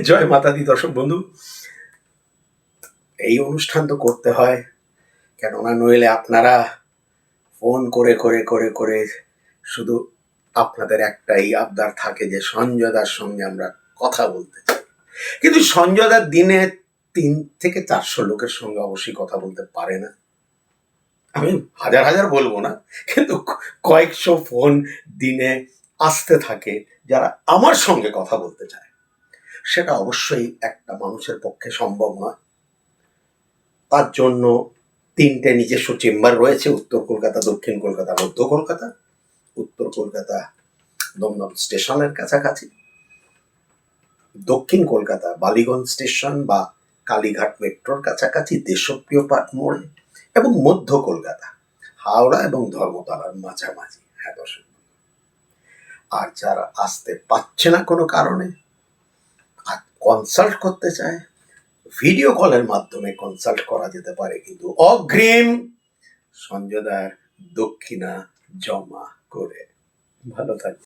জয় মাতা দি দর্শক বন্ধু। এই অনুষ্ঠান তো করতে হয়, কেননা নইলে আপনারা ফোন করে করে করে করে শুধু আপনাদের একটাই আবদার থাকে যে সঞ্জয়দার সঙ্গে আমরা কথা বলতে চাই। কিন্তু সঞ্জয়দার দিনে 300-400 লোকের সঙ্গে অবশ্যই কথা বলতে পারে না। আমি হাজার হাজার বলবো না, কিন্তু কয়েকশো ফোন দিনে আসতে থাকে যারা আমার সঙ্গে কথা বলতে চায়। সেটা অবশ্যই একটা মানুষের পক্ষে সম্ভব নয়। তার জন্য 3টে নিজস্ব চেম্বার রয়েছে: উত্তর কলকাতা, দক্ষিণ কলকাতা, মধ্য কলকাতা। উত্তর কলকাতা দমদম স্টেশনের কাছাকাছি, দক্ষিণ কলকাতা বালিগঞ্জ স্টেশন বা কালীঘাট মেট্রোর কাছাকাছি দেশপ্রিয় পার্ক মোড়ে, এবং মধ্য কলকাতা হাওড়া এবং ধর্মতলার মাঝামাঝি। হ্যাঁ দর্শক, আর যারা আসতে পারছে না কোনো কারণে আর কনসাল্ট করতে চায়, ভিডিও কলের মাধ্যমে কনসাল্ট করা যেতে পারে, কিন্তু অগ্রিম সঞ্জয়দার দক্ষিণা জমা করে। ভালো থাকবে।